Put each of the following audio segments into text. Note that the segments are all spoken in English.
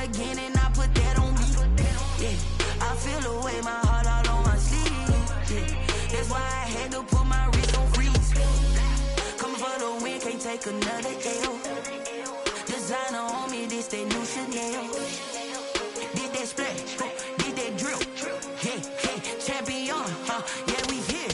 again and I put that on me. Yeah, I feel the way, my heart all on my sleeve. Yeah, that's why I had to put my wrist on freeze. Coming for the win, can't take another L. Designer on me, this that new Chanel. Did that splash, did that drill. Yeah, champion, yeah, we here.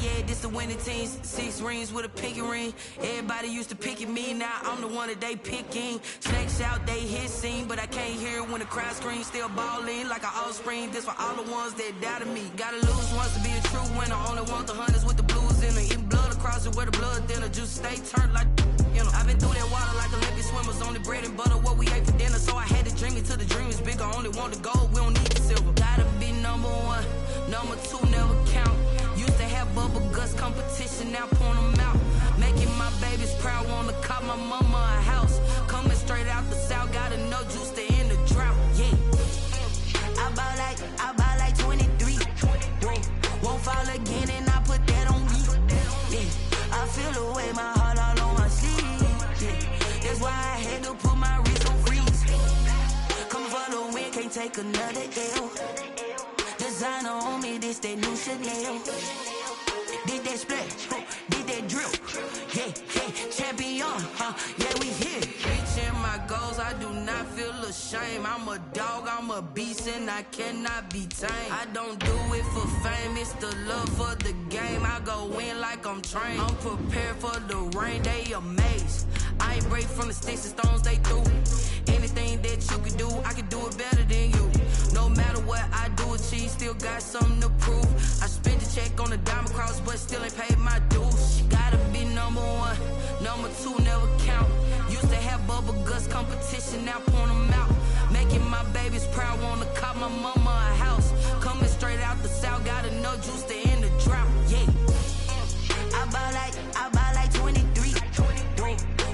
Yeah, this the winning team. 6 rings with a pinky ring. Everybody used to pick at me, now I'm the one that they picking. Snakes out, they hit scene, but I can't hear it when the crowd screams. Still balling like an offspring. This for all the ones that doubted me. Gotta lose once to be a true winner. Only want the hunters with the blues in it. Eating blood across it where the blood thinner. Juice stay turned like, you know. I've been through that water like Olympic swimmers. Only bread and butter, what we ate for dinner. So I had to dream it till the dream is bigger. Only want the gold, we don't need the silver. Gotta be number 1, number 2 never count. Used to have bubble guts competition, now point them out. Making my babies proud, wanna cop my mama a house. Coming straight out the south, gotta know juice to end the drought. Yeah, I buy like 23. Won't fall again and I put that on me. Yeah, I feel the way, my heart all on my sleeve. Yeah, that's why I had to put my wrist on freeze. Coming for the win, can't take another L. Designer on me, this that new Chanel. Did that splash, did that drill. Yeah, champion, yeah, we here. Reaching my goals, I do not feel ashamed. I'm a dog, I'm a beast, and I cannot be tamed. I don't do it for fame, it's the love for the game. I go in like I'm trained. I'm prepared for the rain, they amazed. I ain't break from the sticks and stones they threw. Anything that you can do, I can do it better than you. No matter what I do, achieve, still got something to prove. I spent the check on the diamond cross, but still ain't paid my dues. Gotta be number 1, number 2 never count. Used to have bubble guts competition, now point them out. Making my babies proud, wanna cop my mama a house. Coming straight out the south, gotta know juice to end the drought. Yeah, I buy like 23.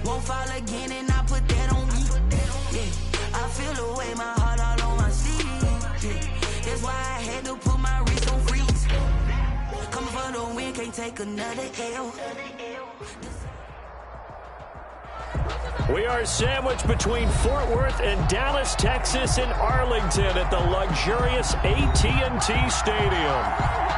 Won't fall again and I put that on me. Yeah, I feel the way, my heart all on my sleeve. Yeah, that's why I had to put my wrist on freeze. Coming for the win, can't take another L. We are sandwiched between Fort Worth and Dallas, Texas, and Arlington at the luxurious AT&T Stadium.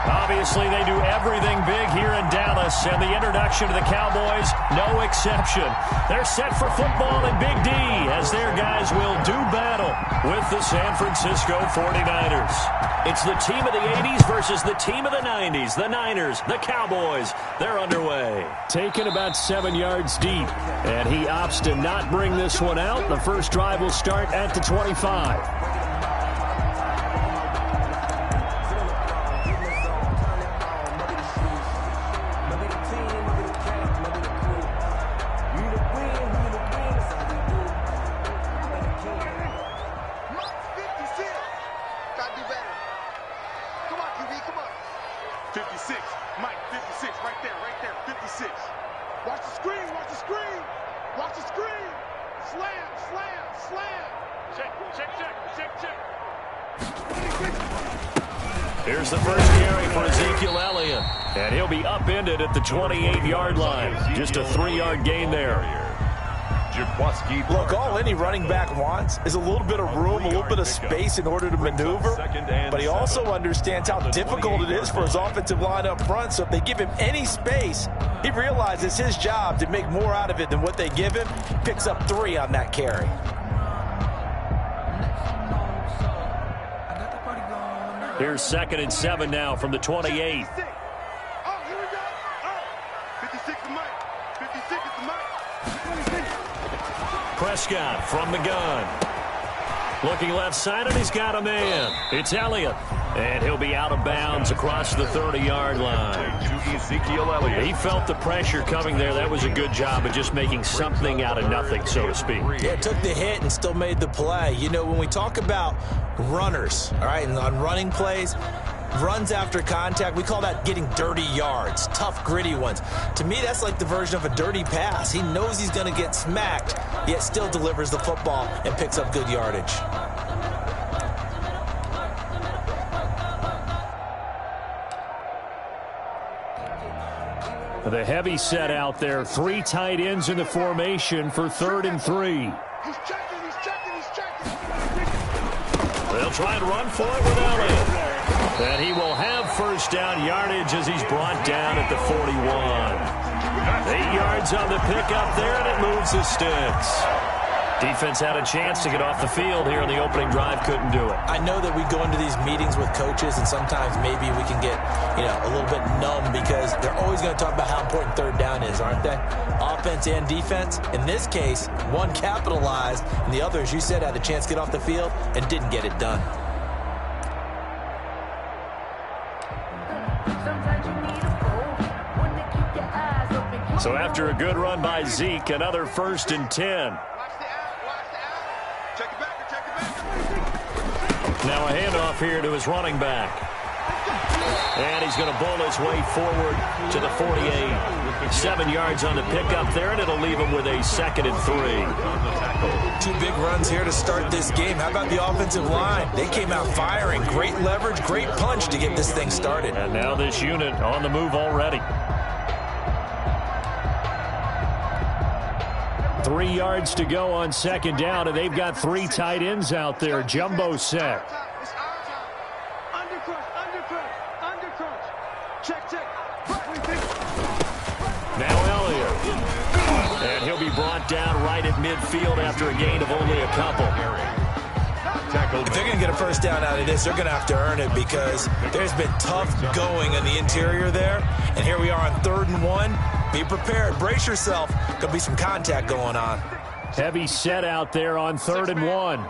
Obviously, they do everything big here in Dallas, and the introduction to the Cowboys, no exception. They're set for football in Big D as their guys will do battle with the San Francisco 49ers. It's the team of the 80s versus the team of the 90s. The Niners, the Cowboys, they're underway. Taken about 7 yards deep, and he opts to not bring this one out. The first drive will start at the 25. Here's the first carry for Ezekiel Elliott, and he'll be upended at the 28-yard line. Just a 3-yard gain there. Look, all any running back wants is a little bit of room, a little bit of space in order to maneuver, but he also understands how difficult it is for his offensive line up front, so if they give him any space, he realizes his job to make more out of it than what they give him. Picks up 3 on that carry. Here's 2nd and 7 now from the 28. Prescott from the gun. Looking left side, and he's got a man. It's Elliott. And he'll be out of bounds across the 30-yard line. Ezekiel Elliott. He felt the pressure coming there. That was a good job of just making something out of nothing, so to speak. Yeah, took the hit and still made the play. You know, when we talk about runners, all right, and on running plays, runs after contact, we call that getting dirty yards, tough, gritty ones. To me, that's like the version of a dirty pass. He knows he's going to get smacked, yet still delivers the football and picks up good yardage. The heavy set out there. 3 tight ends in the formation for 3rd and 3. He's checking. They'll try and run for it with Elliott. And he will have first down yardage as he's brought down at the 41. 8 yards on the pickup there, and it moves the sticks. Defense had a chance to get off the field here in the opening drive, couldn't do it. I know that we go into these meetings with coaches, and sometimes maybe we can get, a little bit numb because they're always going to talk about how important third down is, aren't they? Offense and defense. In this case, one capitalized, and the other, as you said, had a chance to get off the field and didn't get it done. So after a good run by Zeke, another 1st and 10. Now a handoff here to his running back. And he's going to bowl his way forward to the 48. 7 yards on the pickup there, and it'll leave him with a 2nd and 3. 2 big runs here to start this game. How about the offensive line? They came out firing. Great leverage, great punch to get this thing started. And now this unit on the move already. 3 yards to go on 2nd down, and they've got 3 tight ends out there. Jumbo set. Now Elliott. And he'll be brought down right at midfield after a gain of only a couple. If they're going to get a first down out of this, they're going to have to earn it because there's been tough going in the interior there. And here we are on 3rd and 1. Be prepared. Brace yourself. Could be some contact going on. Heavy set out there on 3rd and 1.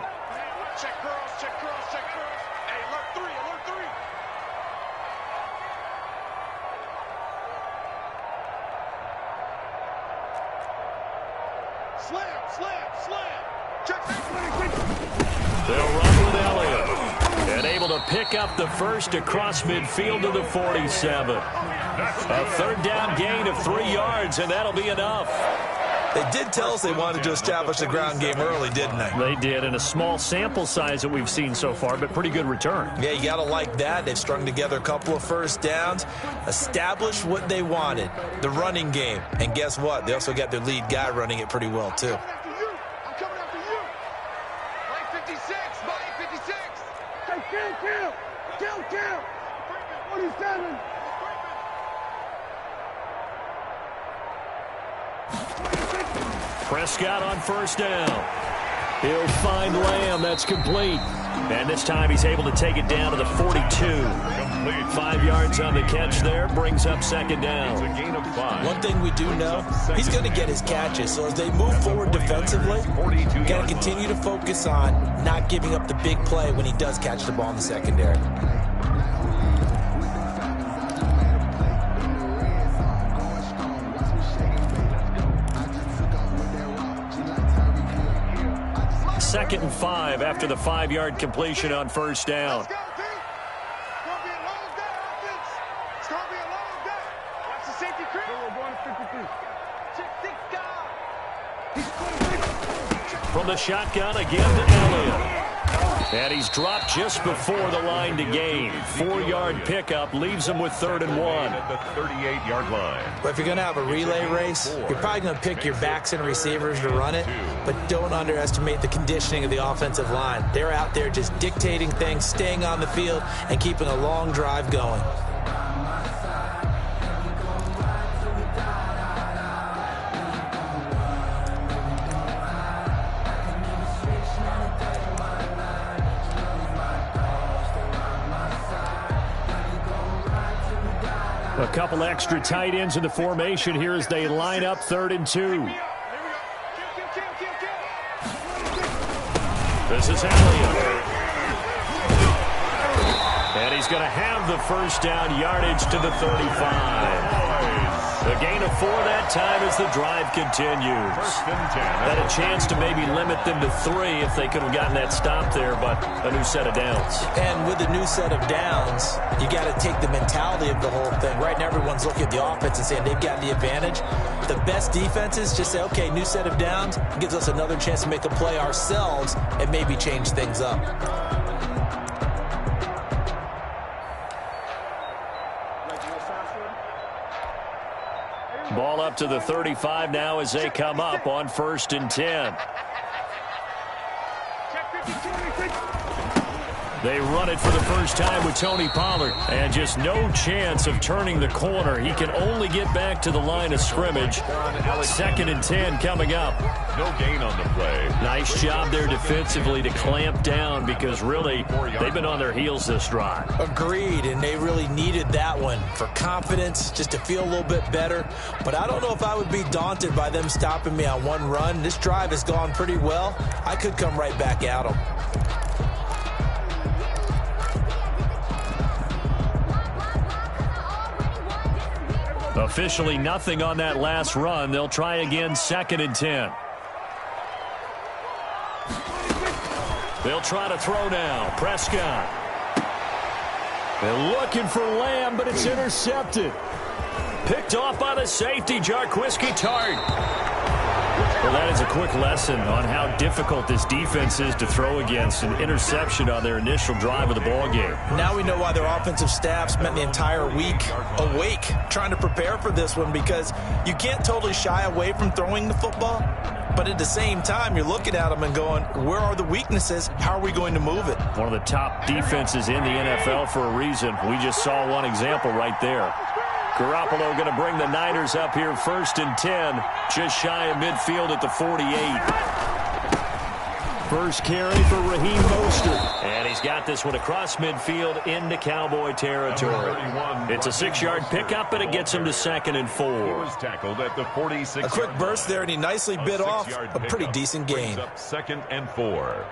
Check curls, check curls, check curls. Hey, alert 3, alert 3. Slam, slam, slam. Check. They'll run with Elliott. And able to pick up the first across midfield to the 47. A 3rd down gain of 3 yards, and that'll be enough. They did tell us they wanted to establish the ground game early, didn't they? They did, in a small sample size that we've seen so far, but pretty good return. Yeah, you got to like that. They've strung together a couple of first downs, established what they wanted, the running game. And guess what? They also got their lead guy running it pretty well, too. I'm coming after you. Mike 56, Mike 56. Hey, kill. 47. Prescott on first down. He'll find Lamb. That's complete. And this time he's able to take it down to the 42. 5 yards on the catch there. Brings up 2nd down. One thing we do know, he's going to get his catches. So as they move forward defensively, got to continue to focus on not giving up the big play when he does catch the ball in the secondary. Second and 5 after the 5-yard completion on first down. From the shotgun again to Elliott. And he's dropped just before the line to gain. 4-yard pickup leaves him with 3rd and 1. At the 38-yard line. But if you're going to have a relay race, you're probably going to pick your backs and receivers to run it, but don't underestimate the conditioning of the offensive line. They're out there just dictating things, staying on the field, and keeping a long drive going. A couple extra tight ends in the formation here as they line up 3rd and 2. This is Elliott. And he's going to have the first down yardage to the 35. The gain of 4 that time as the drive continues. Had a chance to maybe limit them to 3 if they could have gotten that stop there, but a new set of downs. And with a new set of downs, you got to take the mentality of the whole thing. Right now, everyone's looking at the offense and saying they've got the advantage. The best defenses just say, okay, new set of downs, gives us another chance to make a play ourselves and maybe change things up. Ball up to the 35 now as they come up on 1st and 10. They run it for the first time with Tony Pollard. And just no chance of turning the corner. He can only get back to the line of scrimmage. 2nd and 10 coming up. No gain on the play. Nice job there defensively to clamp down because really they've been on their heels this drive. Agreed, and they really needed that one for confidence, just to feel a little bit better. But I don't know if I would be daunted by them stopping me on one run. This drive has gone pretty well. I could come right back at them. Officially nothing on that last run. They'll try again 2nd and 10. They'll try to throw now. Prescott. They're looking for Lamb, but it's intercepted. Picked off by the safety, Jarquiski Tart. Well, that is a quick lesson on how difficult this defense is to throw against. An interception on their initial drive of the ballgame. Now we know why their offensive staff spent the entire week awake trying to prepare for this one, because you can't totally shy away from throwing the football. But at the same time, you're looking at them and going, where are the weaknesses? How are we going to move it? One of the top defenses in the NFL for a reason. We just saw one example right there. Garoppolo going to bring the Niners up here 1st and 10, just shy of midfield at the 48. First carry for Raheem Mostert. And he's got this one across midfield into Cowboy territory. It's a 6-yard pickup, and it gets him to 2nd and 4. He was tackled at the 46. A quick burst there, and he nicely bit off a pretty decent gain. 2nd and 4.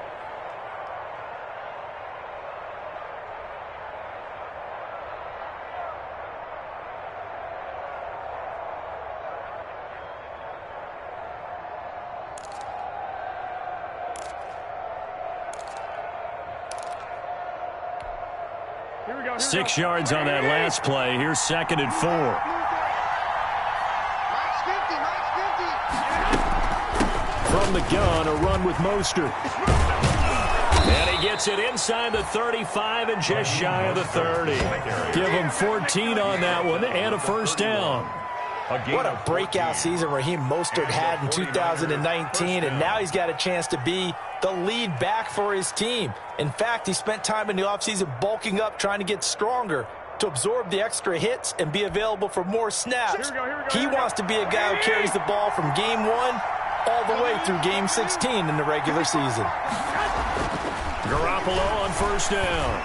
Here we go. 6 yards on that last play. Here's 2nd and 4. From the gun, a run with Mostert. And he gets it inside the 35 and just shy of the 30. Give him 14 on that one and a first down. What a breakout season Raheem Mostert had in 2019, and now he's got a chance to be the lead back for his team. In fact, he spent time in the offseason bulking up, trying to get stronger to absorb the extra hits and be available for more snaps. He wants to be a guy who carries the ball from game 1 all the way through game 16 in the regular season. Garoppolo on first down.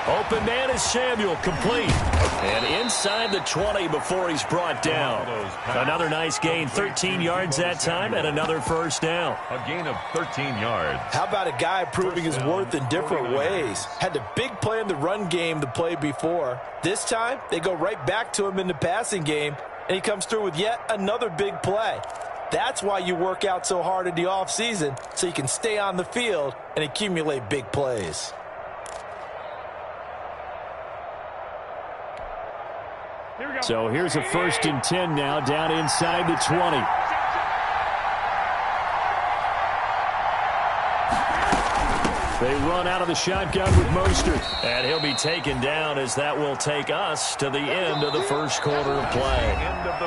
Open man is Samuel, complete. And inside the 20 before he's brought down. Another nice gain, 13 yards that time, and another first down. A gain of 13 yards. How about a guy proving his worth in different ways? Had the big play in the run game the play before. This time, they go right back to him in the passing game, and he comes through with yet another big play. That's why you work out so hard in the offseason, so you can stay on the field and accumulate big plays. So here's a 1st and 10 now, down inside the 20. They run out of the shotgun with Mostert. And he'll be taken down, as that will take us to the end of the first quarter of play.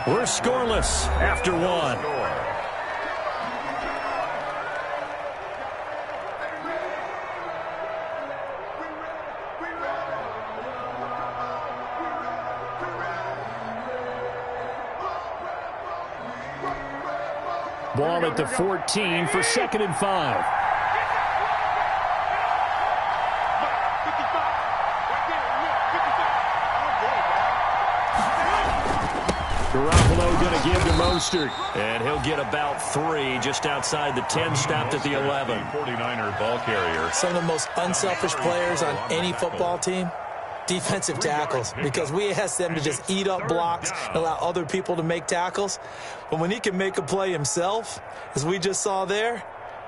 We're scoreless after 1. Ball at the 14 for 2nd and 5. Garoppolo going to give to Mostert. And he'll get about 3 just outside the 10, stopped at the 11. 49er ball carrier. Some of the most unselfish players on any football team, defensive tackles, because we ask them to just eat up blocks and allow other people to make tackles. But when he can make a play himself, as we just saw there,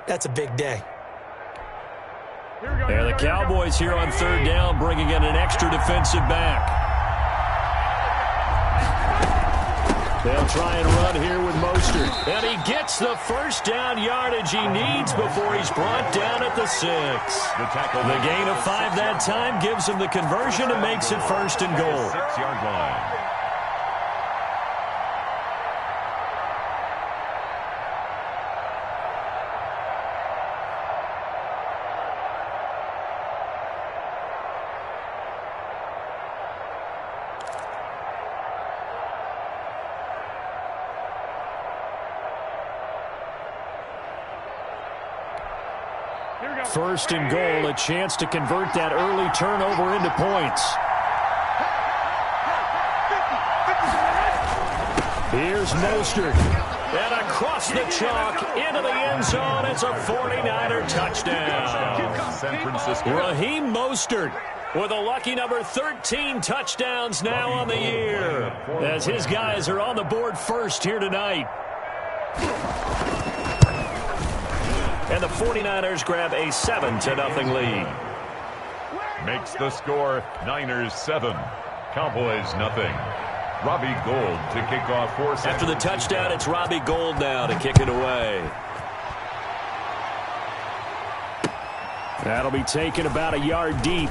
that's a big day. And the Cowboys here on 3rd down, bringing in an extra defensive back. They'll try and run here with Mostert. And he gets the first down yardage he needs before he's brought down at the 6. The gain of 5 that time gives him the conversion and makes it 1st and goal. 6-yard line. First and goal, a chance to convert that early turnover into points. Here's Mostert. And across the chalk into the end zone. It's a 49er touchdown. San Francisco. Raheem Mostert with a lucky number 13 touchdowns now on the year, as his guys are on the board first here tonight. And the 49ers grab a 7-0 lead. Makes the score Niners 7, Cowboys nothing. Robbie Gould to kick off for San After the touchdown, it's Robbie Gould now to kick it away. That'll be taken about a yard deep.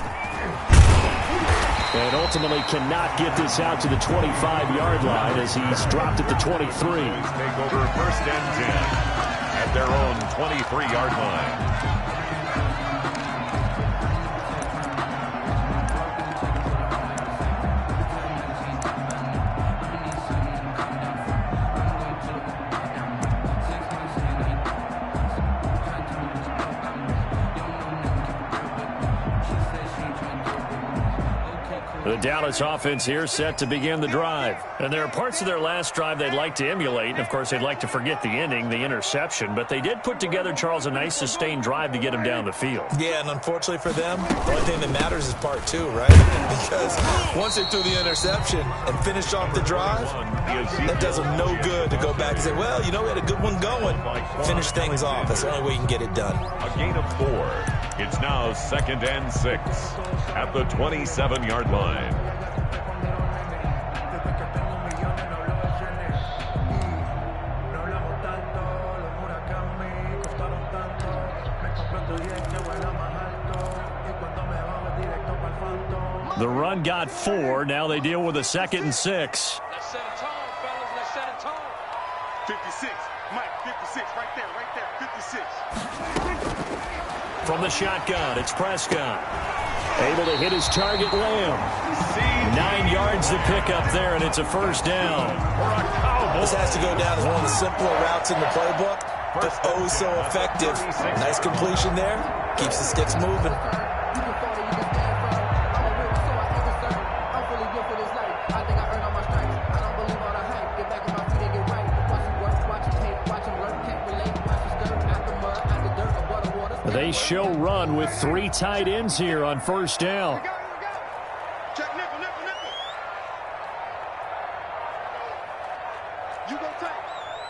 And ultimately cannot get this out to the 25-yard line as he's dropped at the 23. Take over first and 10 at their own 23-yard line. The Dallas offense here set to begin the drive. And there are parts of their last drive they'd like to emulate. And, of course, they'd like to forget the ending, the interception. But they did put together, Charles, a nice sustained drive to get them down the field. Yeah, and unfortunately for them, the only thing that matters is part two, right? Because once they threw the interception and finished off the drive, that does them no good to go back and say, well, you know, we had a good one going. Finish things off. That's the only way you can get it done. A gain of 4. It's now 2nd and 6 at the 27-yard line. The run got 4. Now they deal with a 2nd and 6. Let's set a tone, fellas. Let's set a tone. 56. Mike, 56. Right there. 56. From the shotgun, it's Prescott. Able to hit his target, Lamb. 9 yards to pick up there, and it's a first down. This has to go down as one of the simpler routes in the playbook, but oh so effective. Nice completion there. Keeps the sticks moving. They show run with 3 tight ends here on first down. Check nickel. You go tight.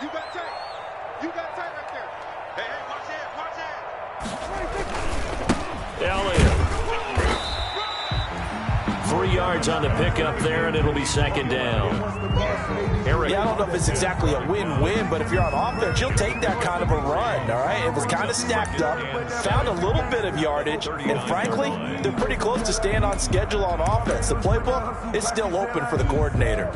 You got tight right there. Hey, watch it. Elliott. 3 yards on the pickup there, and it'll be 2nd down. Yeah, I don't know if it's exactly a win-win, but if you're on offense, you'll take that kind of a run, all right? It was kind of stacked up, found a little bit of yardage, and frankly, they're pretty close to staying on schedule on offense. The playbook is still open for the coordinator.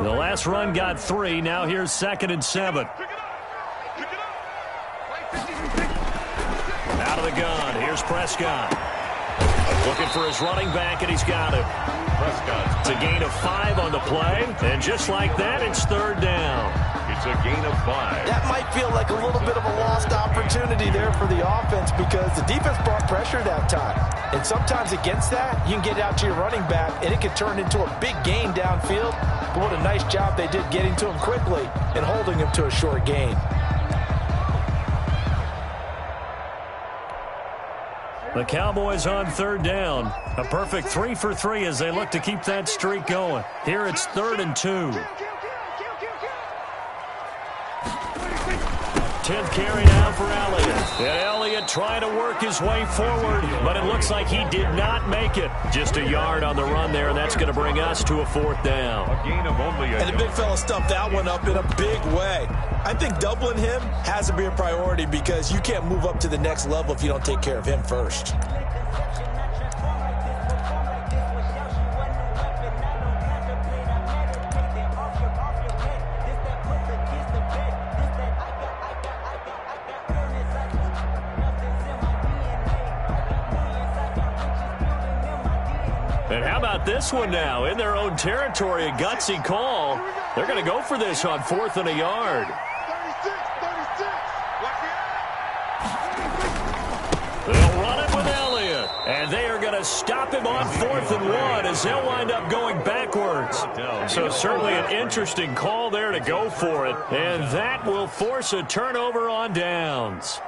The last run got 3. Now here's 2nd and 7. Out of the gun. Here's Prescott. Looking for his running back, and he's got him. Prescott. It's a gain of 5 on the play, and just like that, it's 3rd down. It's a gain of 5. That might feel like a little bit of a lost opportunity there for the offense because the defense brought pressure that time. And sometimes against that, you can get out to your running back, and it can turn into a big gain downfield. But what a nice job they did getting to him quickly and holding him to a short gain. The Cowboys on 3rd down. A perfect 3 for 3 as they look to keep that streak going. Here it's 3rd and 2. 10th carry now for Elliott. And Elliott trying to work his way forward, but it looks like he did not make it. Just a yard on the run there, and that's going to bring us to a 4th down. A gain of only a And the big fella stuffed that one up in a big way. I think doubling him has to be a priority because you can't move up to the next level if you don't take care of him first. And how about this one now? In their own territory, a gutsy call. They're going to go for this on 4th and a yard. 36. They'll run it with Elliott. And they are going to stop him on 4th and 1 as they'll wind up going backwards. So certainly an interesting call there to go for it. And that will force a turnover on downs.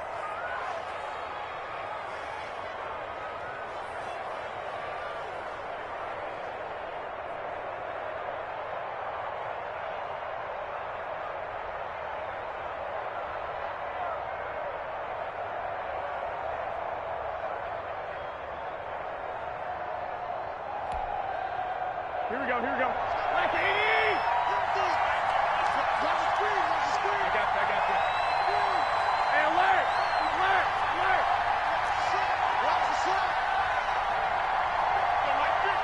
Here we go. Like 80! Watch the screen. I got you. Hey, alert! Watch the shot. Mike 50.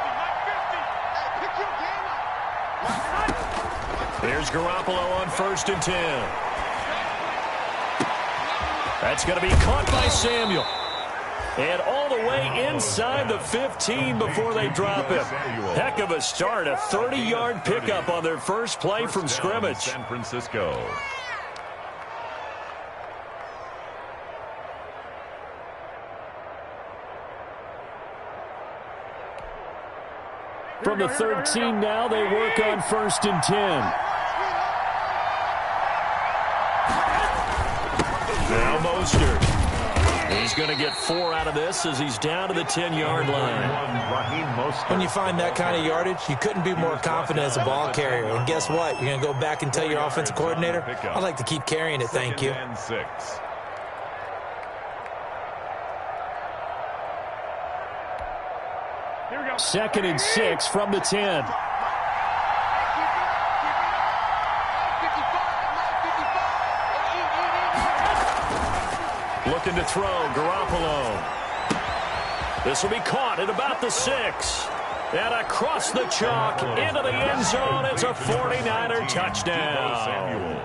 Hey, pick your game up. There's Garoppolo on 1st and 10. That's going to be caught by Samuel. And all the way inside the 15 before they drop him. Heck of a start. A 30-yard pickup on their first play from scrimmage. San Francisco. From the 13 now, they work on 1st and 10. Now Mostert. He's going to get 4 out of this as he's down to the 10-yard line. When you find that kind of yardage, you couldn't be more confident as a ball carrier. And guess what? You're going to go back and tell your offensive coordinator, I'd like to keep carrying it, thank you. 6. Here we go. 2nd and 6 from the 10. Looking to throw, Garoppolo. This will be caught at about the 6. And across the chalk, into the end zone. It's a 49er touchdown.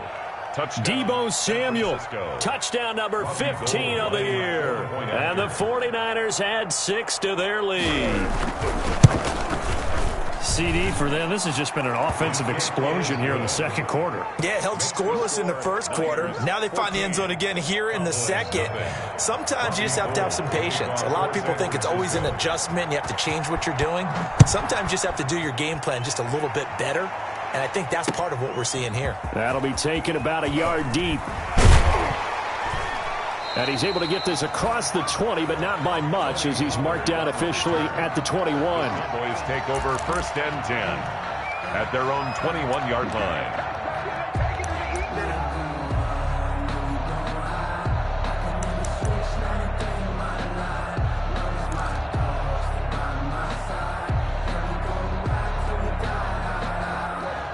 Deebo Samuel, touchdown number 15 of the year. And the 49ers add 6 to their lead. CD for them, this has just been an offensive explosion here in the second quarter. Yeah, held scoreless in the first quarter. Now they find the end zone again here in the second. Sometimes you just have to have some patience. A lot of people think it's always an adjustment. You have to change what you're doing. Sometimes you just have to do your game plan just a little bit better. And I think that's part of what we're seeing here. That'll be taken about a yard deep. And he's able to get this across the 20, but not by much as he's marked down officially at the 21. Boys take over 1st and 10 at their own 21-yard line.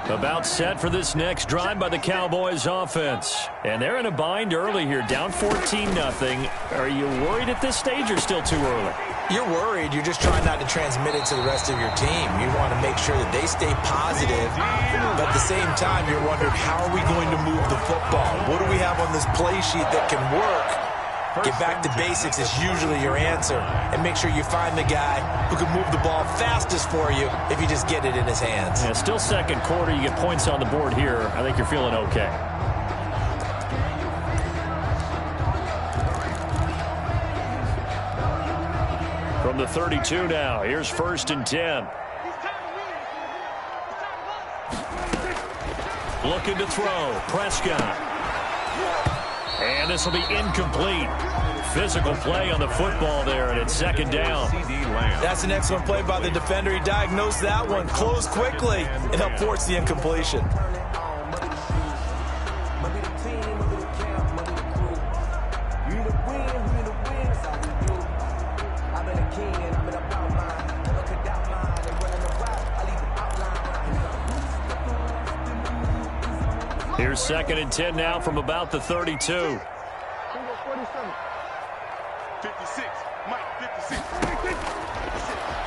About set for this next drive by the Cowboys offense. And they're in a bind early here, down 14-0. Are you worried at this stage or still too early? You're worried. You're just trying not to transmit it to the rest of your team. You want to make sure that they stay positive. But at the same time, you're wondering, how are we going to move the football? What do we have on this play sheet that can work? Get back to basics is usually your answer. And make sure you find the guy who can move the ball fastest for you if you just get it in his hands. Yeah, still second quarter. You get points on the board here. I think you're feeling okay. From the 32 now, here's 1st and 10. Looking to throw, Prescott. And this will be incomplete. Physical play on the football there, and it's 2nd down. That's an excellent play by the defender. He diagnosed that one, closed quickly, and helped force the incompletion. Here's 2nd and 10 now from about the 32. 56. Mike, 56.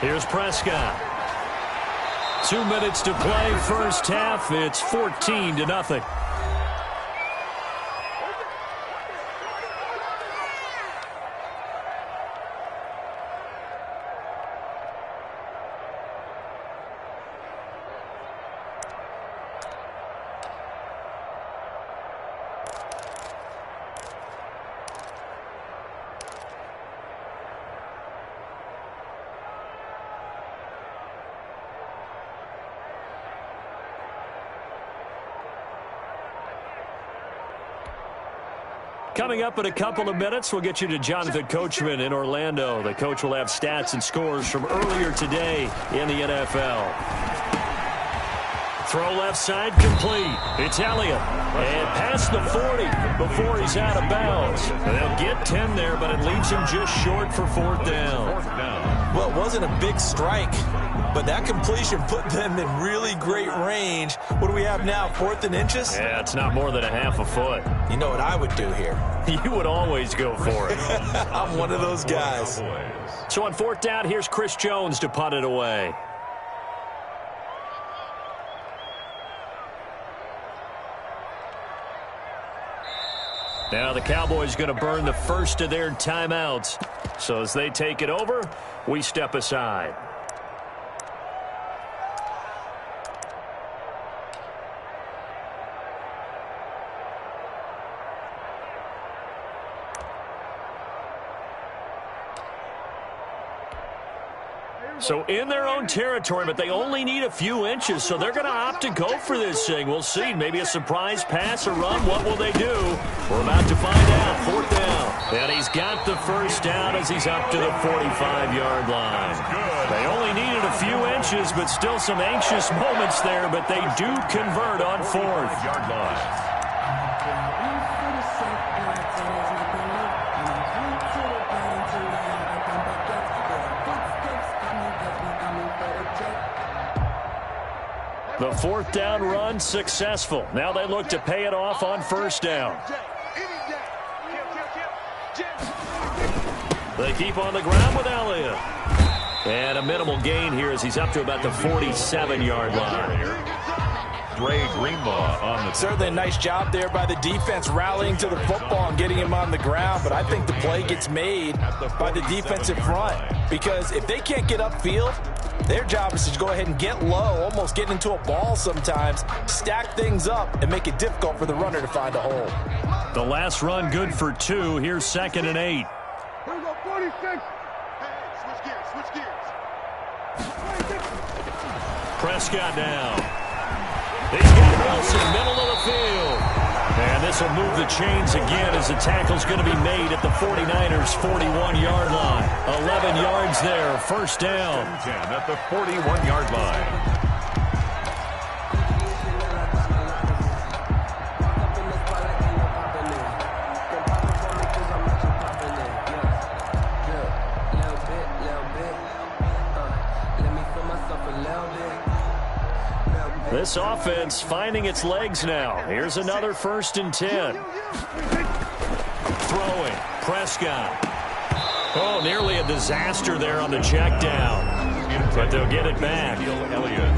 Here's Prescott. 2 minutes to play, first half. It's 14-0. Coming up in a couple of minutes, we'll get you to Jonathan Coachman in Orlando. The coach will have stats and scores from earlier today in the NFL. Throw left side complete. It's Elliott. And past the 40 before he's out of bounds. They'll get 10 there, but it leaves him just short for fourth down. Well, it wasn't a big strike, but that completion put them in really great range. What do we have now, 4th and inches? Yeah, it's not more than a half a foot. You know what I would do here? You would always go for it. I'm one of those guys. So on 4th down, here's Chris Jones to punt it away. Now the Cowboys going to burn the first of their timeouts. So as they take it over, we step aside. So in their own territory, but they only need a few inches, so they're going to opt to go for this thing. We'll see. Maybe a surprise pass or run. What will they do? We're about to find out. 4th down. And he's got the first down as he's up to the 45-yard line. They only needed a few inches, but still some anxious moments there, but they do convert on 4th. Yard line. The 4th down run successful. Now they look to pay it off on 1st down. They keep on the ground with Elliott. And a minimal gain here as he's up to about the 47-yard line. Dre Greenlaw on the... Certainly a nice job there by the defense rallying to the football and getting him on the ground, but I think the play gets made by the defensive front because if they can't get upfield, their job is to go ahead and get low, almost get into a ball sometimes, stack things up, and make it difficult for the runner to find a hole. The last run good for 2. Here's 2nd and 8. Here we go, 46. Hey, switch gears. Prescott down. He's got Wilson, middle of the field. And this will move the chains again as the tackle's going to be made at the 49ers' 41-yard line. 11 yards there, 1st down. 10 at the 41-yard line. This offense finding its legs now. Here's another 1st and 10. Throwing. Prescott. Oh, nearly a disaster there on the check down. But they'll get it back. Elliott,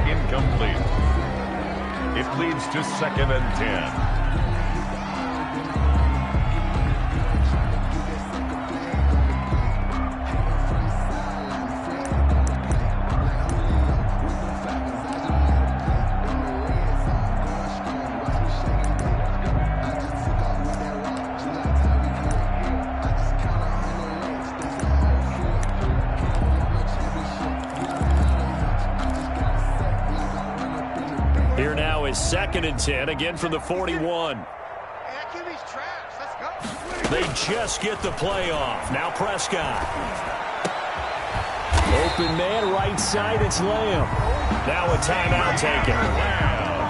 incomplete. It leads to 2nd and 10. Here now is 2nd and 10, again from the 41. They just get the play off. Now Prescott. Open man, right side, it's Lamb. Now a timeout taken.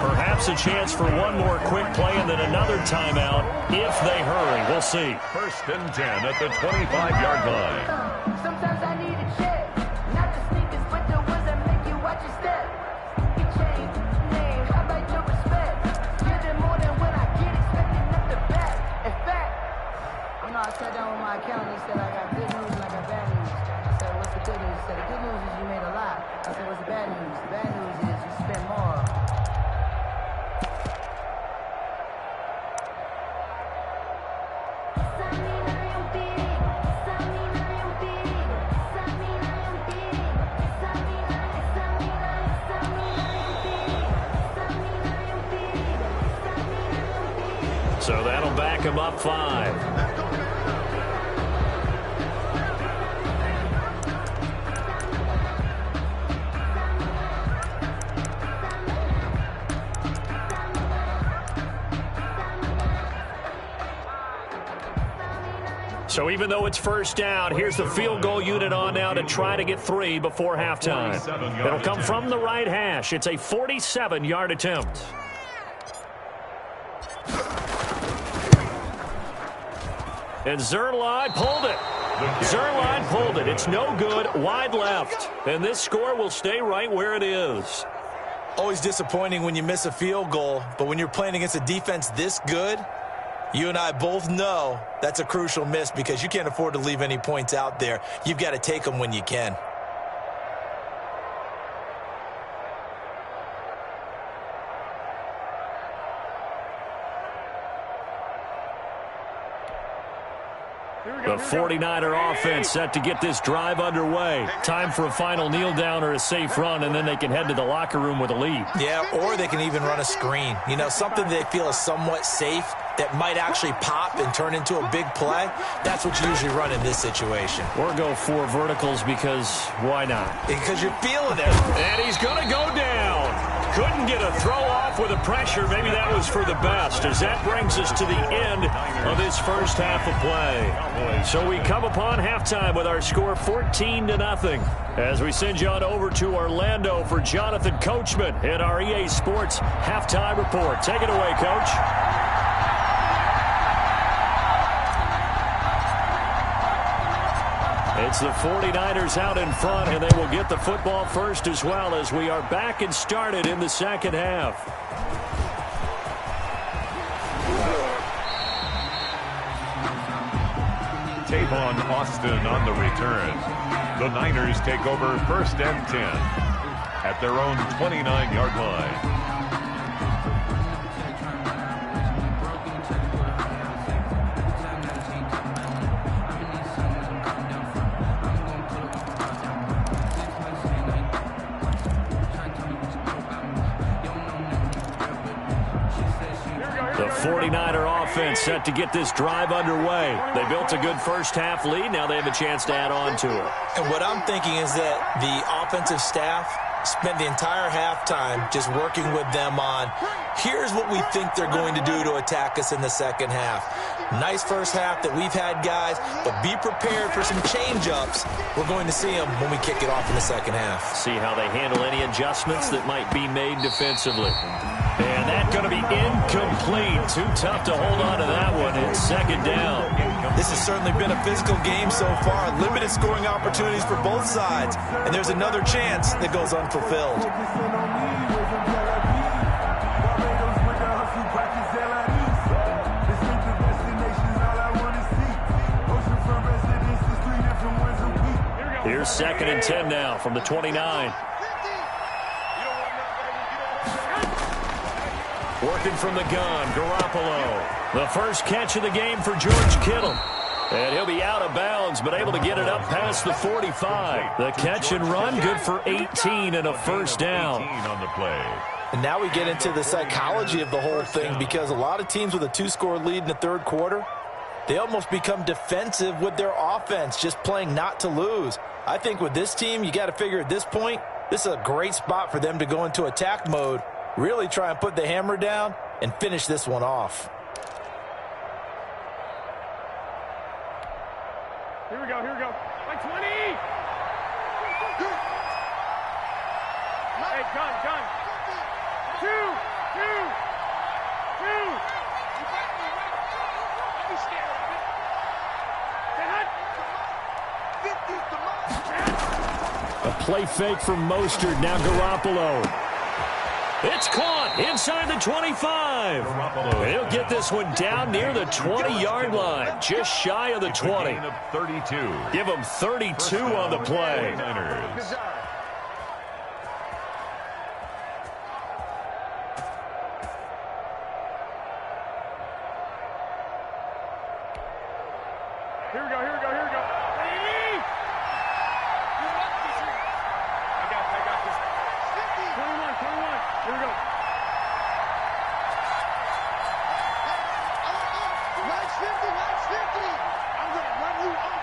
Perhaps a chance for one more quick play and then another timeout if they hurry. We'll see. 1st and 10 at the 25-yard line. Sometimes I need a check. Not the sneakers, but the ones that make you watch your step. You change name, how about your respect? Get it more than what I get, expecting up the back. In fact, I sat down with my accountant. He said, I got good news and I got bad news. I said, what's the good news? He said, the good news is you made a lot. I said, what's the bad news? The bad news is you spent more. So that'll back him up 5. So even though it's first down, here's the field goal unit on now to try to get 3 before halftime. It'll come from the right hash. It's a 47-yard attempt. And Zerline pulled it. Zerline pulled it. It's no good. Wide left. And this score will stay right where it is. Always disappointing when you miss a field goal, but when you're playing against a defense this good, you and I both know that's a crucial miss because you can't afford to leave any points out there. You've got to take them when you can. The 49er offense set to get this drive underway. Time for a final kneel down or a safe run, and then they can head to the locker room with a lead. Yeah, or they can even run a screen. You know, something they feel is somewhat safe that might actually pop and turn into a big play. That's what you usually run in this situation. Or go 4 verticals because why not? Because you're feeling it. And he's going to go down. Couldn't get a throw off with the pressure. Maybe that was for the best, as that brings us to the end of this first half of play. So we come upon halftime with our score 14-0. As we send you on over to Orlando for Jonathan Coachman in our EA Sports Halftime Report. Take it away, Coach. It's the 49ers out in front, and they will get the football first as well as we are back and started in the second half. Tavon Austin on the return. The Niners take over 1st and 10 at their own 29-yard line. The 49er offense set to get this drive underway. They built a good first half lead. Now they have a chance to add on to it. And what I'm thinking is that the offensive staff spent the entire halftime just working with them on, here's what we think they're going to do to attack us in the second half. Nice first half that we've had, guys, but be prepared for some change-ups. We're going to see them when we kick it off in the second half. See how they handle any adjustments that might be made defensively. And that's going to be incomplete. Too tough to hold on to that one. It's second down. This has certainly been a physical game so far. Limited scoring opportunities for both sides. And there's another chance that goes unfulfilled. Here's 2nd and 10 now from the 29. Working from the gun, Garoppolo. The first catch of the game for George Kittle. And he'll be out of bounds, but able to get it up past the 45. The catch and run, good for 18 and a first down. On the play. And now we get into the psychology of the whole thing, because a lot of teams with a 2-score lead in the third quarter, they almost become defensive with their offense, just playing not to lose. I think with this team, you got to figure at this point, this is a great spot for them to go into attack mode, really try and put the hammer down and finish this one off. Here we go, here we go. Like 20! Hey, gun. 2! Don't be scared of it. A play fake from Mostert, now Garoppolo. It's caught inside the 25. He'll get this one down near the 20-yard line, just shy of the 20. Give him 32 on the play. Here we go. Ready? I got this. 21. Here we go. Watch 50. I'm going to run you over.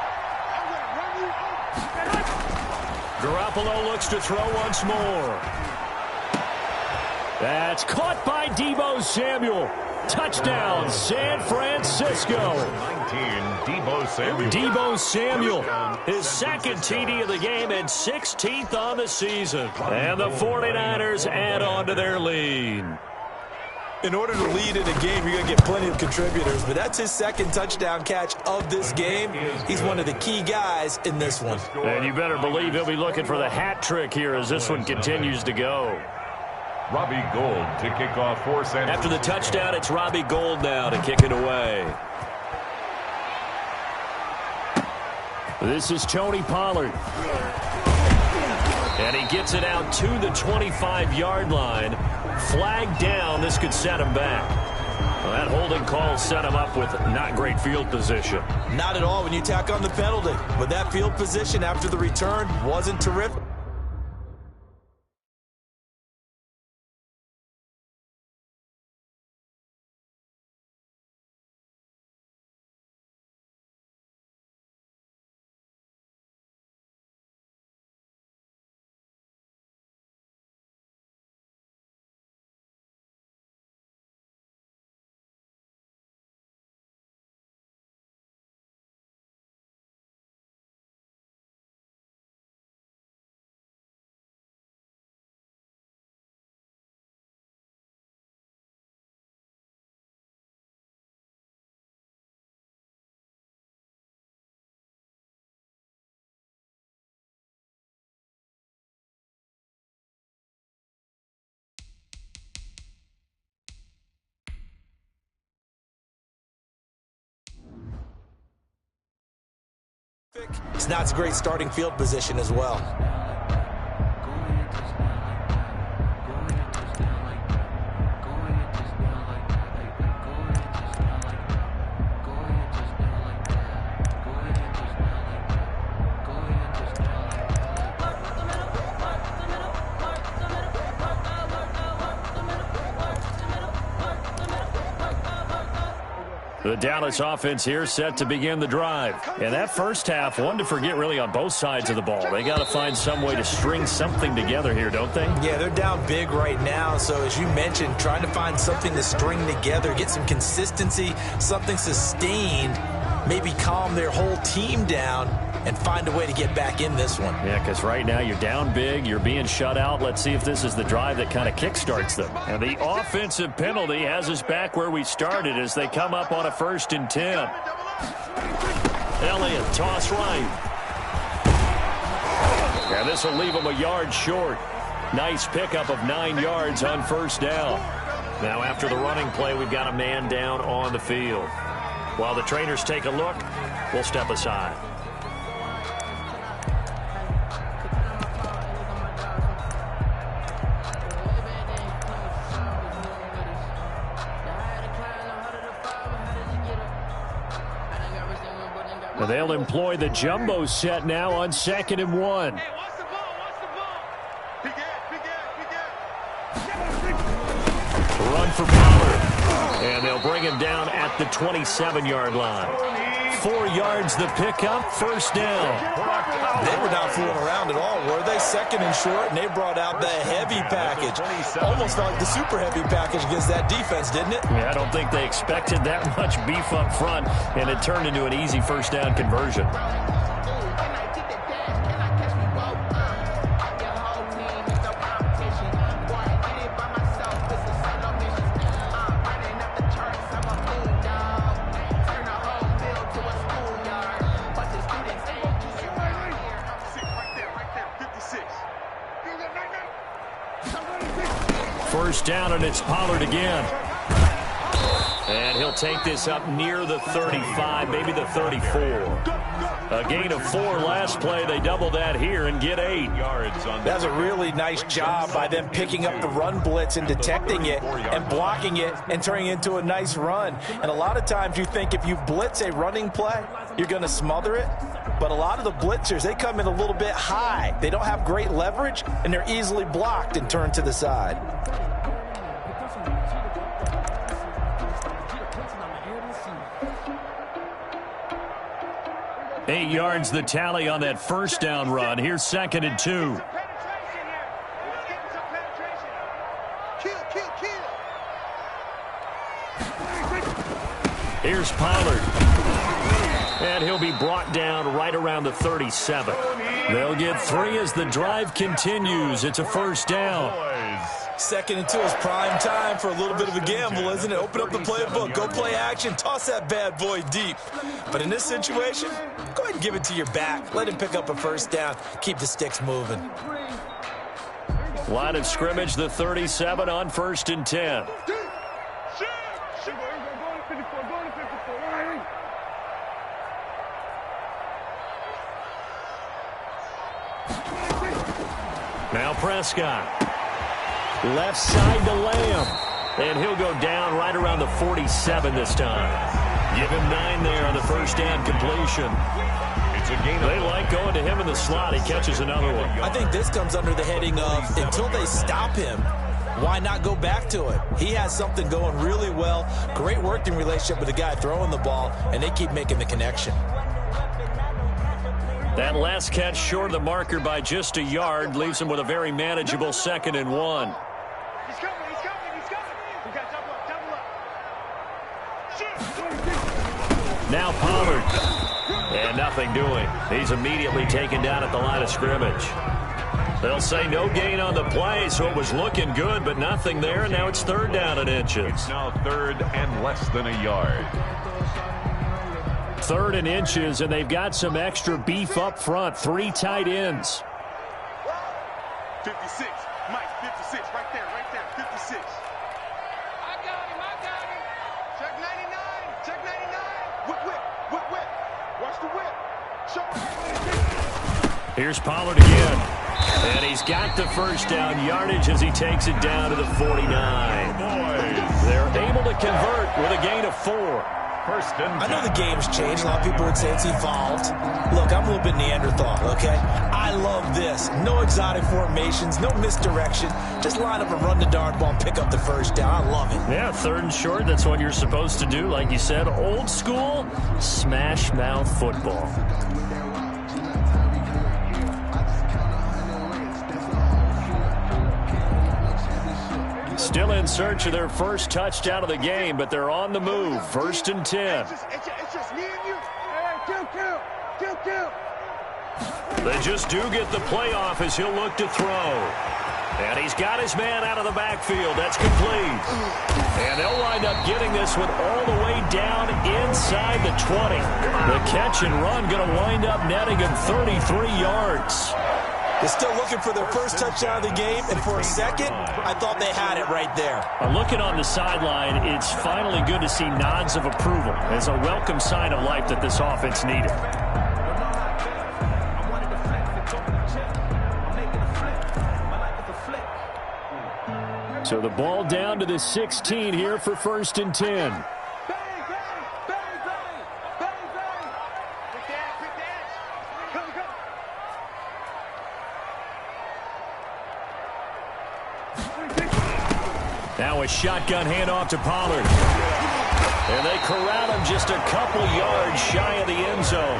Garoppolo looks to throw once more. That's caught by Deebo Samuel. Touchdown, San Francisco. 19, Deebo Samuel, his second TD of the game and 16th on the season. And the 49ers add on to their lead. In order to lead in a game, you're going to get plenty of contributors, but that's his second touchdown catch of this game. He's one of the key guys in this one. And you better believe he'll be looking for the hat trick here as this one continues to go. Robbie Gould to kick off for San Francisco. After the touchdown, it's Robbie Gould now to kick it away. This is Tony Pollard. And he gets it out to the 25-yard line. Flag down. This could set him back. Well, that holding call set him up with not great field position. Not at all when you tack on the penalty. But that field position after the return wasn't terrific. It's not a great starting field position as well. The Dallas offense here set to begin the drive. And that first half, one to forget really on both sides of the ball. They got to find some way to string something together here, don't they? Yeah, they're down big right now. So as you mentioned, trying to find something to string together, get some consistency, something sustained, maybe calm their whole team down and find a way to get back in this one. Yeah, because right now you're down big, you're being shut out. Let's see if this is the drive that kind of kickstarts them. And the offensive penalty has us back where we started as they come up on a 1st and 10. Elliott, toss right. And this will leave them a yard short. Nice pickup of 9 yards on 1st down. Now after the running play, we've got a man down on the field. While the trainers take a look, we'll step aside. They'll employ the jumbo set now on 2nd and 1. Hey, watch the ball, watch the ball. Big gap. Run for Pollard. And they'll bring him down at the 27-yard line. 4 yards the pickup, 1st down. They were not fooling around at all, were they? 2nd and short, and they brought out the heavy package. Almost like the super heavy package against that defense, didn't it? Yeah, I don't think they expected that much beef up front, and it turned into an easy 1st down conversion. First down, and it's Pollard again. And he'll take this up near the 35, maybe the 34. A gain of 4 last play. They double that here and get 8 yards on that. That's a really nice job by them picking up the run blitz and detecting it and blocking it and turning it into a nice run. And a lot of times you think if you blitz a running play, you're going to smother it. But a lot of the blitzers, they come in a little bit high. They don't have great leverage, and they're easily blocked and turned to the side. Eight yards the tally on that 1st down run. Here's 2nd and 2. Here's Pollard. And he'll be brought down right around the 37. They'll get 3 as the drive continues. It's a first down. Second and 2 is prime time for a little bit of a gamble, isn't it? Open up the playbook, go play action, toss that bad boy deep. But in this situation, go ahead and give it to your back. Let him pick up a first down. Keep the sticks moving. Line of scrimmage, the 37 on 1st and 10. Now Prescott. Left side to Lamb. And he'll go down right around the 47 this time. Give him 9 there on the first down completion. It's a gain. They like going to him in the slot. He catches another one. I think this comes under the heading of until they stop him, why not go back to it? He has something going really well. Great working relationship with the guy throwing the ball, and they keep making the connection. That last catch short of the marker by just a yard leaves him with a very manageable 2nd and 1. He's coming. We got double up. Now Pollard. And nothing doing. He's immediately taken down at the line of scrimmage. They'll say no gain on the play, so it was looking good, but nothing there, and now it's 3rd down and inches. It's now 3rd and less than a yard. 3rd and inches, and they've got some extra beef up front. 3 tight ends. 56. Mike, 56. Right there. 56. I got him. Check 99. Whip. Watch the whip. Show him. Here's Pollard again. And he's got the first down yardage as he takes it down to the 49. They're able to convert with a gain of 4. I know the game's changed. A lot of people would say it's evolved. Look, I'm a little bit Neanderthal, okay? I love this. No exotic formations, no misdirection. Just line up and run the darn ball and pick up the first down. I love it. Yeah, 3rd and short. That's what you're supposed to do. Like you said, old school, smash mouth football. Still in search of their first touchdown of the game, but they're on the move. 1st and 10. It's just me and you. Hey, kill. They just do get the playoff as he'll look to throw. And he's got his man out of the backfield. That's complete. And they'll wind up getting this one all the way down inside the 20. The catch and run going to wind up netting him 33 yards. They're still looking for their first touchdown of the game, and for a second, I thought they had it right there. Looking on the sideline, it's finally good to see nods of approval. It's a welcome sign of life that this offense needed. So the ball down to the 16 here for 1st and 10. Now a shotgun handoff to Pollard. And they corral him just a couple yards shy of the end zone.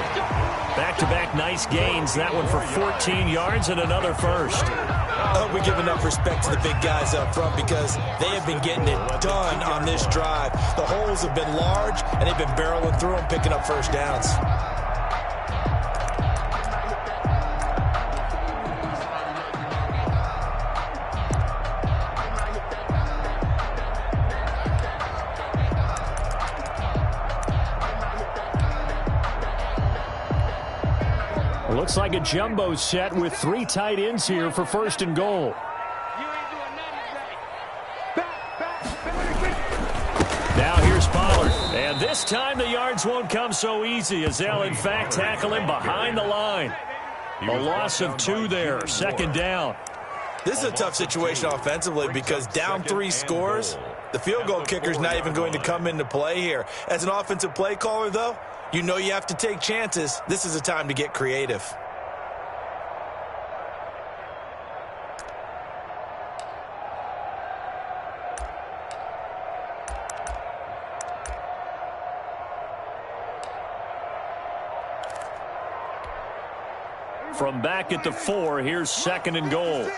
Back-to-back nice gains. That one for 14 yards and another first. I hope we give enough respect to the big guys up front because they have been getting it done on this drive. The holes have been large, and they've been barreling through them, picking up first downs. Looks like a jumbo set with 3 tight ends here for 1st and goal. Now here's Pollard. And this time the yards won't come so easy as they'll in fact tackle him behind the line. A loss of 2 there, 2nd down. This is a tough situation offensively because down 3 scores, the field goal kicker's not even going to come into play here. As an offensive play caller, though, you know you have to take chances. This is a time to get creative. From back at the 4, here's 2nd and goal.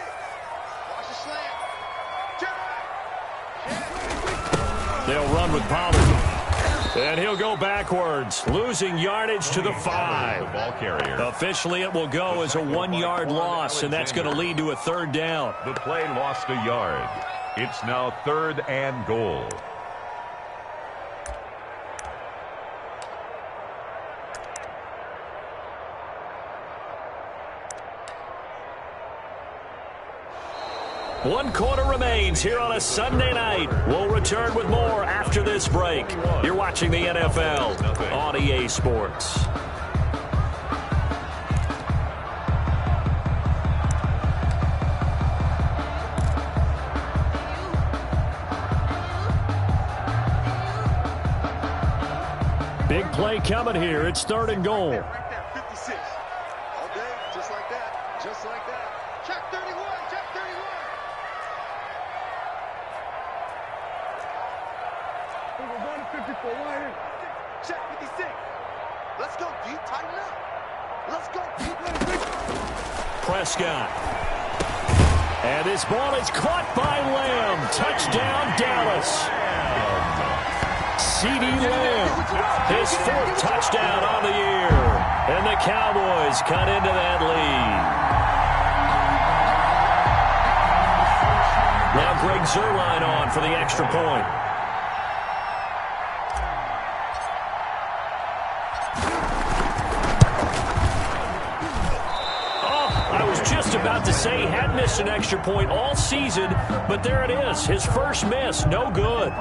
They'll run with Pollard. And he'll go backwards, losing yardage to the 5. The ball carrier. Officially, it will go as a 1-yard loss, and that's going to lead to a 3rd down. The play lost a yard. It's now 3rd and goal. One quarter remains here on a Sunday night. We'll return with more after this break. You're watching the NFL on EA Sports. Big play coming here. It's 3rd and goal. Right there, 56. All day, just like that. Just like that. Check 31. Check 31. We're going to 54. Right. Check 56. Let's go deep. Tighten up. Let's go deep. Prescott. And this ball is caught by Lamb. Touchdown, Dallas. CeeDee Lamb, his 4th touchdown on the year. And the Cowboys cut into that lead. Now Greg Zuerlein on for the extra point. Just about to say he had missed an extra point all season, but there it is. His first miss, no good.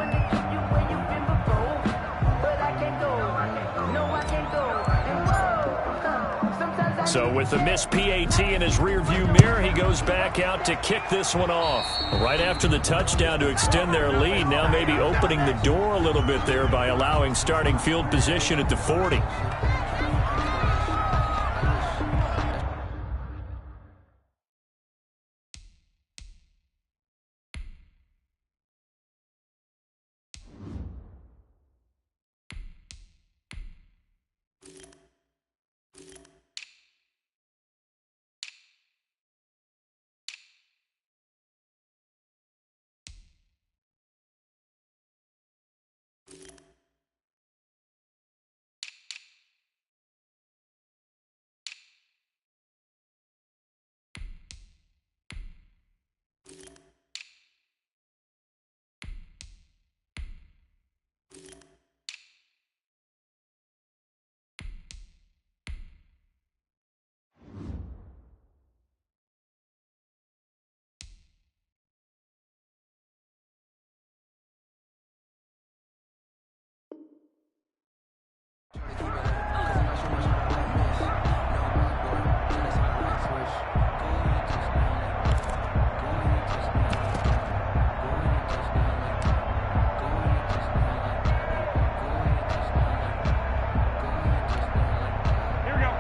So with the missed PAT in his rearview mirror, he goes back out to kick this one off. Right after the touchdown to extend their lead, now maybe opening the door a little bit there by allowing starting field position at the 40.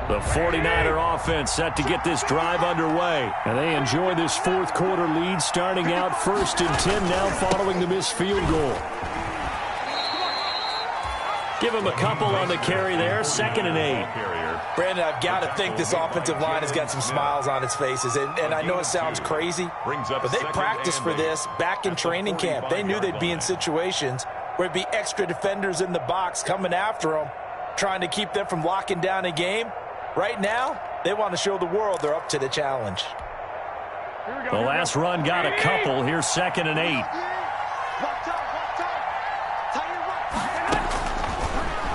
The 49er offense set to get this drive underway. And they enjoy this 4th quarter lead, starting out 1st and 10 now following the missed field goal. Give him a couple on the carry there, 2nd and 8. Brandon, I've got to think this offensive line has got some smiles on its faces. And I know it sounds crazy, but they practiced for this back in training camp. They knew they'd be in situations where it'd be extra defenders in the box coming after them, trying to keep them from locking down a game. Right now, they want to show the world they're up to the challenge. The last run got a couple. Here's 2nd and 8.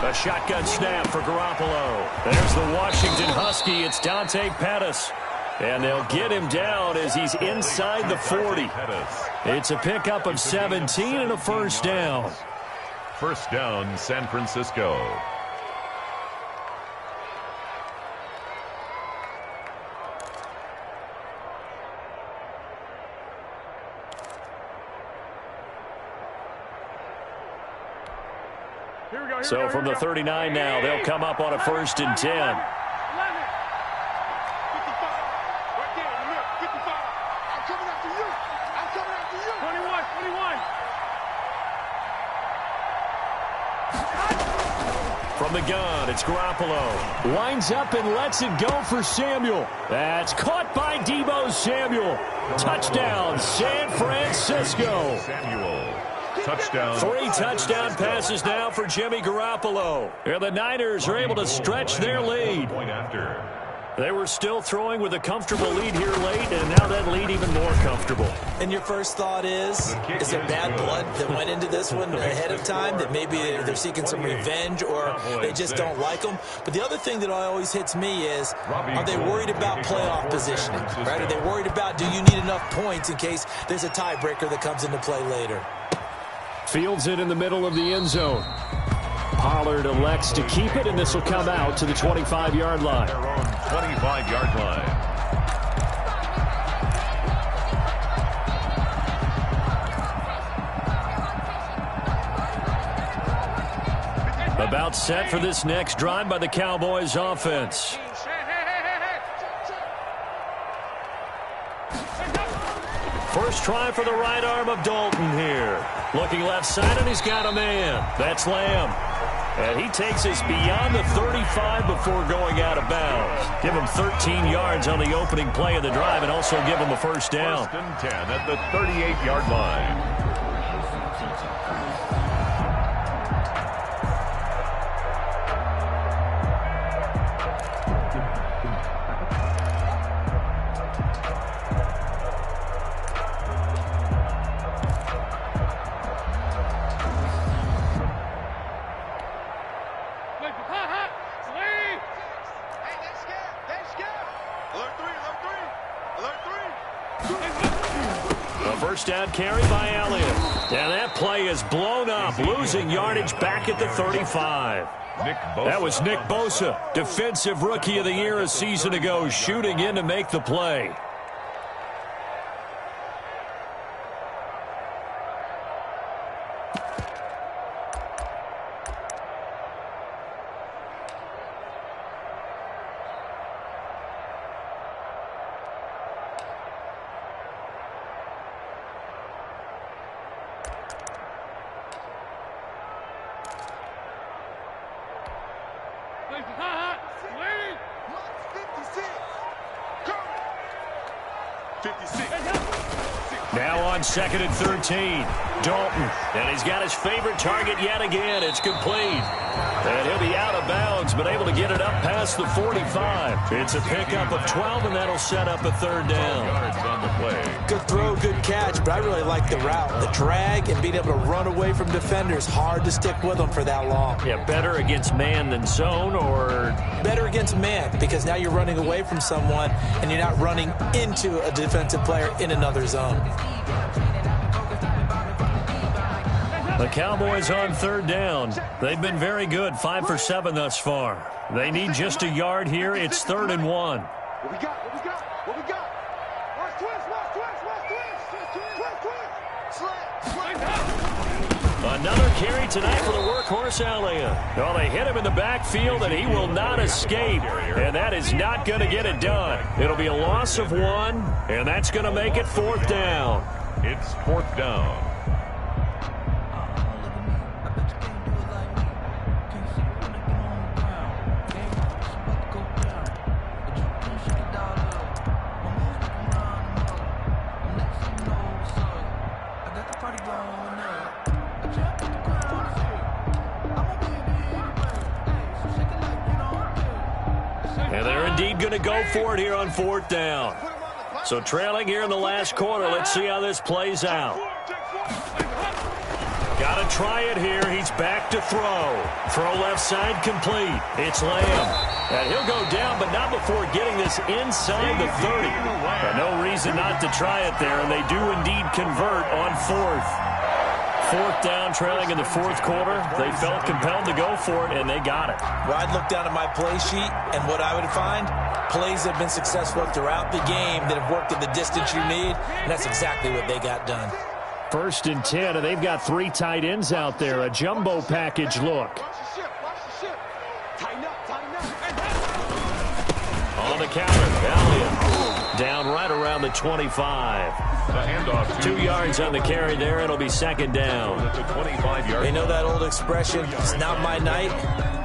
A shotgun snap for Garoppolo. There's the Washington Husky. It's Dante Pettis. And they'll get him down as he's inside the 40. It's a pickup of 17 and a 1st down. 1st down, San Francisco. So from the 39 now, they'll come up on a 1st and 10. 11. 55. Right there, in the middle. 55. I'm coming after you. I'm coming after you. 21. From the gun, it's Garoppolo. Lines up and lets it go for Samuel. That's caught by Deebo Samuel. Touchdown, San Francisco. Samuel. Touchdown. 3 touchdown passes now for Jimmy Garoppolo. And the Niners are able to stretch their lead. Point after. They were still throwing with a comfortable lead here late, and now that lead even more comfortable. And your first thought is there bad blood that went into this one ahead of time, that maybe they're seeking some revenge or they just don't like them? But the other thing that always hits me is, are they worried about playoff positioning? Right? Are they worried about, do you need enough points in case there's a tiebreaker that comes into play later? Fields it in the middle of the end zone. Pollard elects to keep it, and this will come out to the 25-yard line. Their own 25-yard line. About set for this next drive by the Cowboys offense. First try for the right arm of Dalton here. Looking left side, and he's got a man. That's Lamb. And he takes us beyond the 35 before going out of bounds. Give him 13 yards on the opening play of the drive and also give him a first down. First and 10 at the 38-yard line. First down carry by Elliott. And that play is blown up, losing yardage back at the 35. That was Nick Bosa, Defensive Rookie of the Year a season ago, shooting in to make the play. Now on 2nd and 13. Dalton. And he's got his favorite target yet again. It's complete. And he'll be out of bounds, but able to get it up past the 45. It's a pickup of 12, and that'll set up a third down. Yards on the play. Good throw, good catch, but I really like the route. The drag and being able to run away from defenders. Hard to stick with them for that long. Yeah, better against man than zone, or? Better against man, because now you're running away from someone and you're not running into a defensive player in another zone. The Cowboys on third down. They've been very good, 5 for 7 thus far. They need just a yard here. It's 3rd and 1. What we got? What we got? What we got? Watch twist, watch twist, watch twist, twist, twist. Slant. Another carry tonight for the workhorse Elliott. Well, they hit him in the backfield, and he will not escape. And that is not going to get it done. It'll be a loss of 1, and that's going to make it 4th down. It's 4th down. And they're indeed going to go for it here on 4th down. So trailing here in the last quarter. Let's see how this plays out. Got to try it here. He's back to throw. Throw left side complete. It's Lamb. And he'll go down, but not before getting this inside the 30. And no reason not to try it there, and they do indeed convert on 4th. 4th down, trailing in the 4th quarter. They felt compelled to go for it, and they got it. Well, I'd look down at my play sheet, and what I would find, plays that have been successful throughout the game that have worked at the distance you need, and that's exactly what they got done. 1st and 10, and they've got 3 tight ends out there. A jumbo package look. Watch the ship, watch the ship. Tighten up, tighten up. On the counter, Elliott down right around the 25. The handoff. 2 yards on the carry there. It'll be 2nd down. At the 25-yard They know that old expression, it's not my night.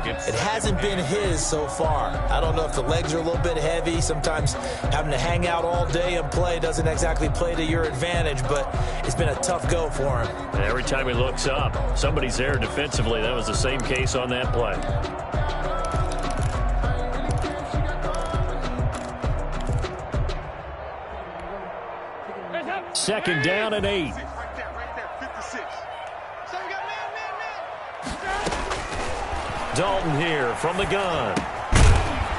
It hasn't been his so far. I don't know if the legs are a little bit heavy. Sometimes having to hang out all day and play doesn't exactly play to your advantage, but it's been a tough go for him. Every time he looks up, somebody's there defensively. That was the same case on that play. Second down and 8. Right there, 56. So you got man. Dalton here from the gun.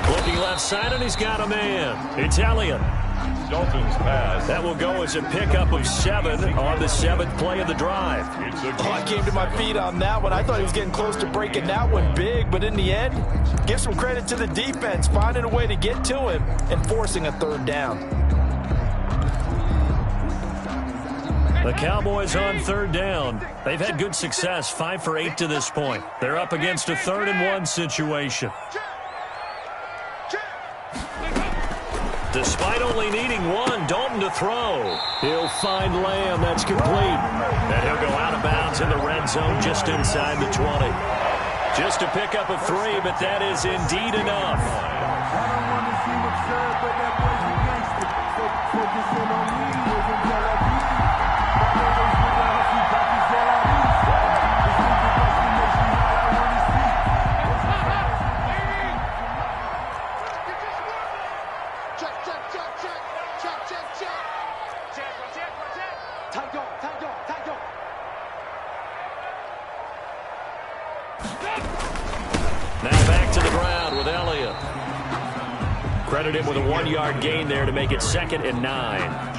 Looking left side, and he's got a man. It's Elliott. Dalton's pass. That will go as a pickup of 7 on the 7th play of the drive. I came to my feet on that one. I thought he was getting close to breaking that one big, but in the end, give some credit to the defense, finding a way to get to him and forcing a third down. The Cowboys on third down. They've had good success, 5 for 8 to this point. They're up against a 3rd and 1 situation. Despite only needing 1, Dalton to throw. He'll find Lamb. That's complete. And he'll go out of bounds in the red zone just inside the 20. Just a pickup of 3, but that is indeed enough. I don't want to see what's said, but that boy's a gangster. So focusing on me isn't Tel Aviv. Now back to the ground with Elliott. Credit him with a 1-yard gain there to make it 2nd and 9.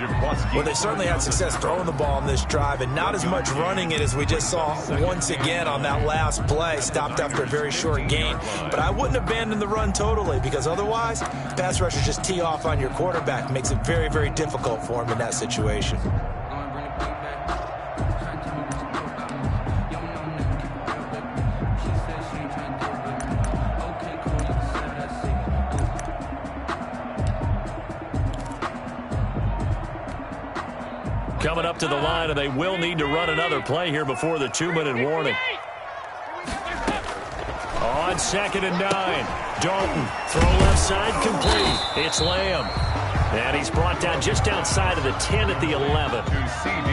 Well, they certainly had success throwing the ball on this drive and not as much running it as we just saw once again on that last play. Stopped after a very short gain. But I wouldn't abandon the run totally, because otherwise, pass rushers just tee off on your quarterback. Makes it very, very difficult for him in that situation. Coming up to the line, and they will need to run another play here before the 2-minute warning. On 2nd and 9, Dalton, throw left side, complete. It's Lamb. And he's brought down just outside of the 10 at the 11.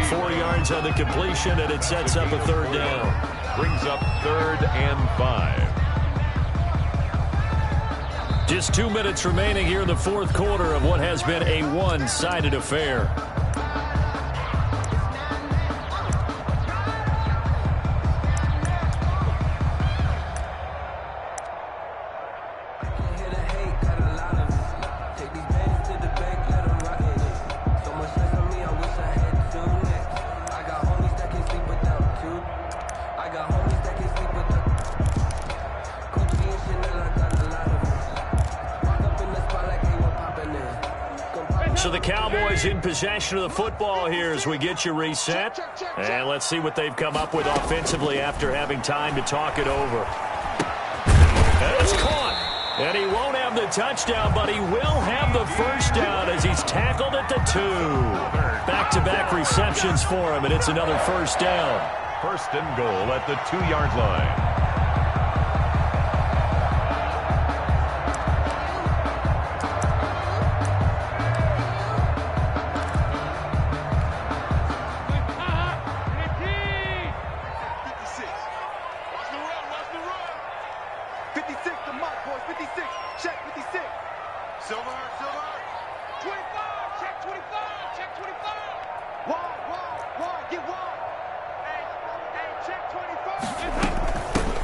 4 yards on the completion, and it sets up a 3rd down. Brings up 3rd and 5. Just 2 minutes remaining here in the 4th quarter of what has been a one-sided affair. So the Cowboys in possession of the football here as we get you reset. And let's see what they've come up with offensively after having time to talk it over. And it's caught. And he won't have the touchdown, but he will have the first down as he's tackled at the 2. Back-to-back receptions for him, and it's another first down. 1st and goal at the 2-yard line.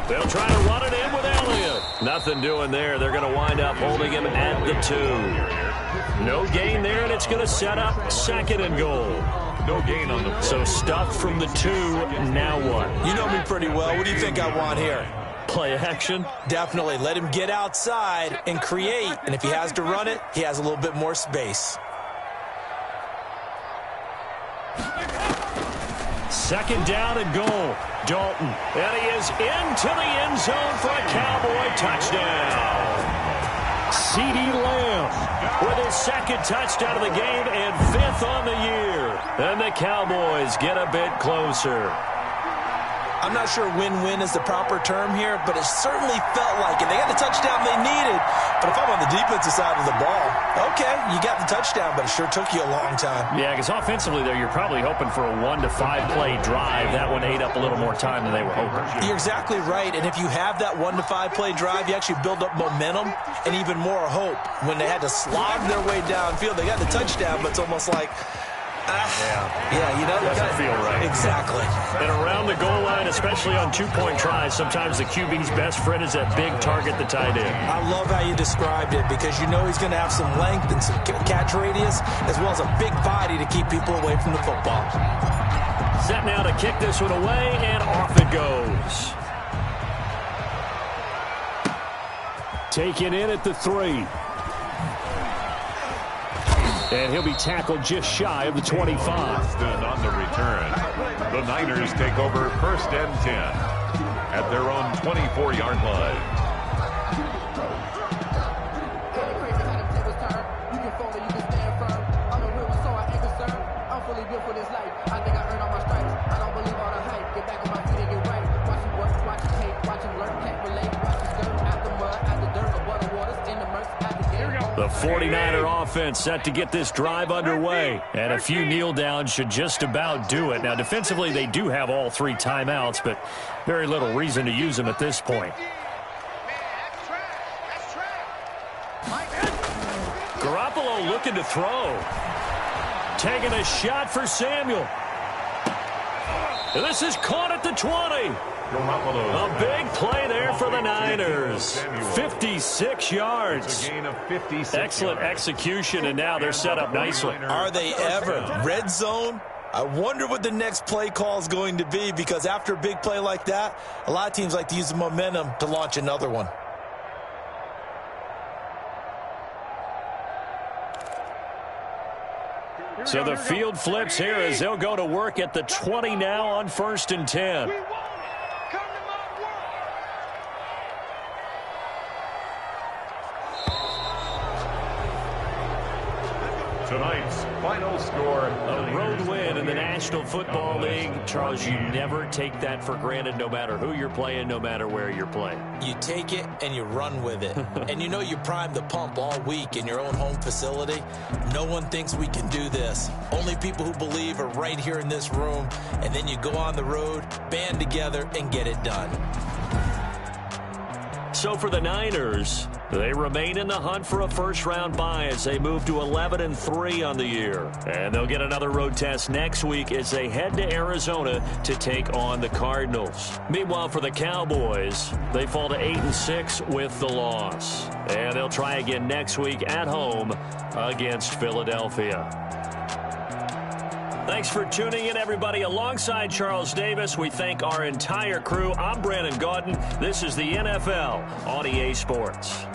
They'll try to run it in with Elliott. Nothing doing there. They're going to wind up holding him at the 2. No gain there, and it's going to set up 2nd and goal. No gain on the play. So stuffed from the 2. Now what? You know me pretty well. What do you think I want here? Play action? Definitely. Let him get outside and create. And if he has to run it, he has a little bit more space. 2nd down and goal. Dalton. And he is into the end zone for a Cowboy touchdown. CeeDee Lamb with his 2nd touchdown of the game and 5th on the year. And the Cowboys get a bit closer. I'm not sure win-win is the proper term here, but it certainly felt like it. They got the touchdown they needed, but if I'm on the defensive side of the ball, okay, you got the touchdown, but it sure took you a long time. Yeah, because offensively there, you're probably hoping for a 1 to 5 play drive. That one ate up a little more time than they were hoping. You're exactly right, and if you have that 1 to 5 play drive, you actually build up momentum and even more hope. When they had to slog their way downfield, they got the touchdown, but it's almost like, yeah, you know, doesn't feel right. Exactly. And around the goal line, especially on two-point tries, sometimes the QB's best friend is that big target, the tight end. I love how you described it because you know he's going to have some length and some catch radius as well as a big body to keep people away from the football. Set now to kick this one away, and off it goes. Taken in at the 3. And he'll be tackled just shy of the 25. On the return, the Niners take over 1st and 10 at their own 24-yard line. The 49er offense set to get this drive underway. And a few kneel downs should just about do it. Now, defensively, they do have all 3 timeouts, but very little reason to use them at this point. Garoppolo looking to throw. Taking a shot for Samuel. This is caught at the 20. A big play there for the Niners. 56 yards. Excellent execution, and now they're set up nicely. Are they ever? Red zone? I wonder what the next play call is going to be, because after a big play like that, a lot of teams like to use the momentum to launch another one. So the field flips here as they'll go to work at the 20 now on 1st and 10. Tonight's final score. A road win in the National Football League. Charles, you never take that for granted, no matter who you're playing, no matter where you're playing. You take it and you run with it. And you know you primed the pump all week in your own home facility. No one thinks we can do this. Only people who believe are right here in this room. And then you go on the road, band together, and get it done. So for the Niners, they remain in the hunt for a first-round bye as they move to 11-3 on the year. And they'll get another road test next week as they head to Arizona to take on the Cardinals. Meanwhile, for the Cowboys, they fall to 8-6 with the loss. And they'll try again next week at home against Philadelphia. Thanks for tuning in, everybody. Alongside Charles Davis, we thank our entire crew. I'm Brandon Gaudin. This is the NFL on EA Sports.